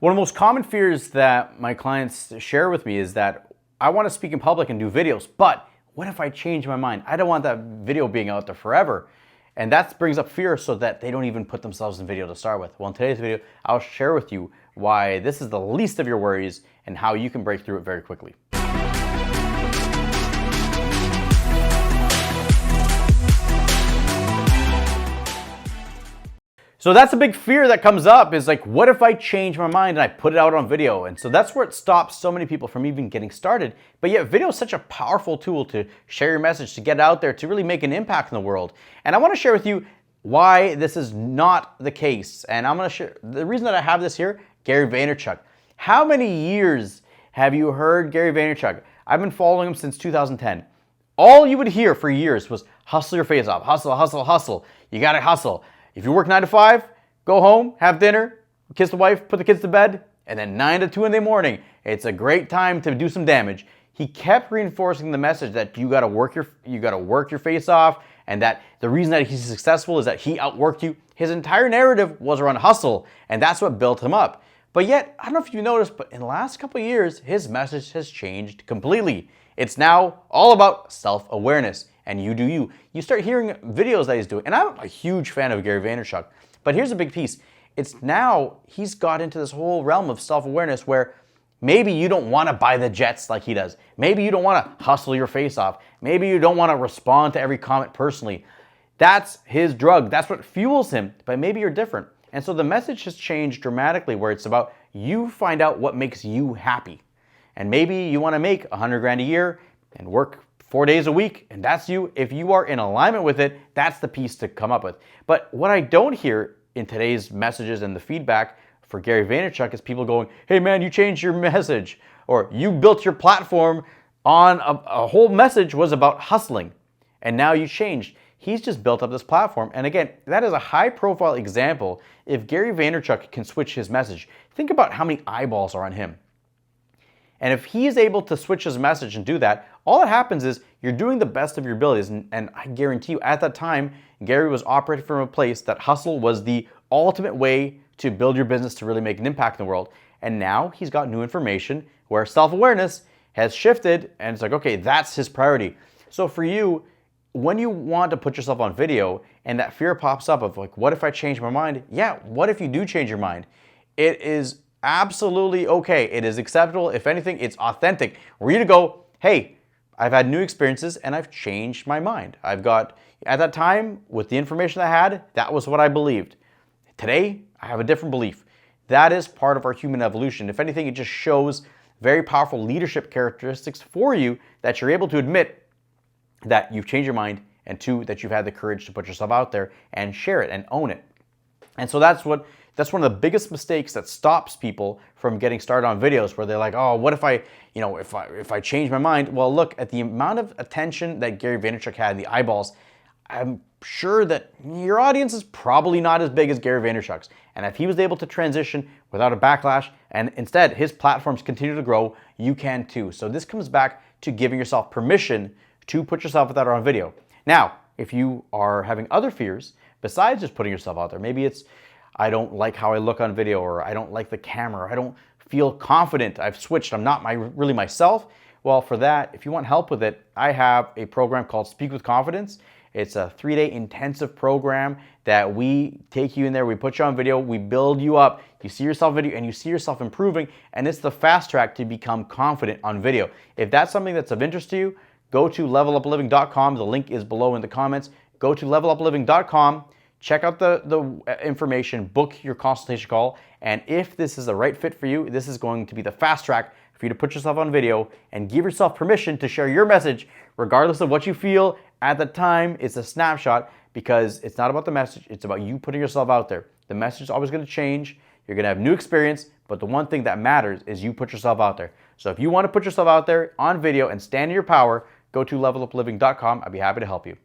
One of the most common fears that my clients share with me is that I want to speak in public and do videos, but what if I change my mind? I don't want that video being out there forever. And that brings up fear so that they don't even put themselves in video to start with. Well, in today's video, I'll share with you why this is the least of your worries and how you can break through it very quickly. So that's a big fear that comes up, is like, what if I change my mind and I put it out on video? And so that's where it stops so many people from even getting started. But yet video is such a powerful tool to share your message, to get out there, to really make an impact in the world. And I want to share with you why this is not the case. And I'm going to share the reason that I have this here, Gary Vaynerchuk. How many years have you heard Gary Vaynerchuk? I've been following him since 2010. All you would hear for years was hustle your face off, hustle, hustle, hustle. You got to hustle. If you work 9 to 5, go home, have dinner, kiss the wife, put the kids to bed, and then 9 to 2 in the morning, it's a great time to do some damage. He kept reinforcing the message that you got to work your face off, and that the reason that he's successful is that he outworked you. His entire narrative was around hustle, and that's what built him up. But yet, I don't know if you noticed, but in the last couple of years, his message has changed completely. It's now all about self-awareness. And you do you. You start hearing videos that he's doing. And I'm a huge fan of Gary Vaynerchuk. But here's a big piece. It's now he's got into this whole realm of self-awareness where maybe you don't want to buy the jets like he does. Maybe you don't want to hustle your face off. Maybe you don't want to respond to every comment personally. That's his drug. That's what fuels him. But maybe you're different. And so the message has changed dramatically, where it's about you find out what makes you happy. And maybe you want to make 100 grand a year and work 4 days a week, and that's you. If you are in alignment with it, that's the piece to come up with. But what I don't hear in today's messages and the feedback for Gary Vaynerchuk is people going, hey man, you changed your message, or you built your platform on a whole message was about hustling, and now you changed. He's just built up this platform. And again, that is a high profile example. If Gary Vaynerchuk can switch his message, think about how many eyeballs are on him. And if he's able to switch his message and do that, all that happens is you're doing the best of your abilities. And I guarantee you, at that time, Gary was operating from a place that hustle was the ultimate way to build your business, to really make an impact in the world. And now he's got new information where self-awareness has shifted, and it's like, okay, that's his priority. So for you, when you want to put yourself on video and that fear pops up of like, what if I change my mind? Yeah, what if you do change your mind? It is absolutely okay. It is acceptable. If anything, it's authentic. For you to go, hey, I've had new experiences and I've changed my mind. I've got, at that time, with the information I had, that was what I believed. Today, I have a different belief. That is part of our human evolution. If anything, it just shows very powerful leadership characteristics for you, that you're able to admit that you've changed your mind, and two, that you've had the courage to put yourself out there and share it and own it. And so that's one of the biggest mistakes that stops people from getting started on videos, where they're like, oh, what if I change my mind? Well, look at the amount of attention that Gary Vaynerchuk had, the eyeballs. I'm sure that your audience is probably not as big as Gary Vaynerchuk's. And if he was able to transition without a backlash, and instead his platforms continue to grow, you can too. So this comes back to giving yourself permission to put yourself out there on video. Now, if you are having other fears besides just putting yourself out there, maybe it's, I don't like how I look on video, or I don't like the camera, or I don't feel confident, I've switched, I'm not really myself. Well, for that, if you want help with it, I have a program called Speak with Confidence. It's a 3-day intensive program that we take you in there, we put you on video, we build you up, you see yourself video, and you see yourself improving, and it's the fast track to become confident on video. If that's something that's of interest to you, go to levelupliving.com. The link is below in the comments. Go to levelupliving.com. Check out the information, book your consultation call, and if this is the right fit for you, this is going to be the fast track for you to put yourself on video and give yourself permission to share your message, regardless of what you feel at the time. It's a snapshot, because it's not about the message, it's about you putting yourself out there. The message is always going to change, you're going to have new experience, but the one thing that matters is you put yourself out there. So if you want to put yourself out there on video and stand in your power, go to levelupliving.com. I'd be happy to help you.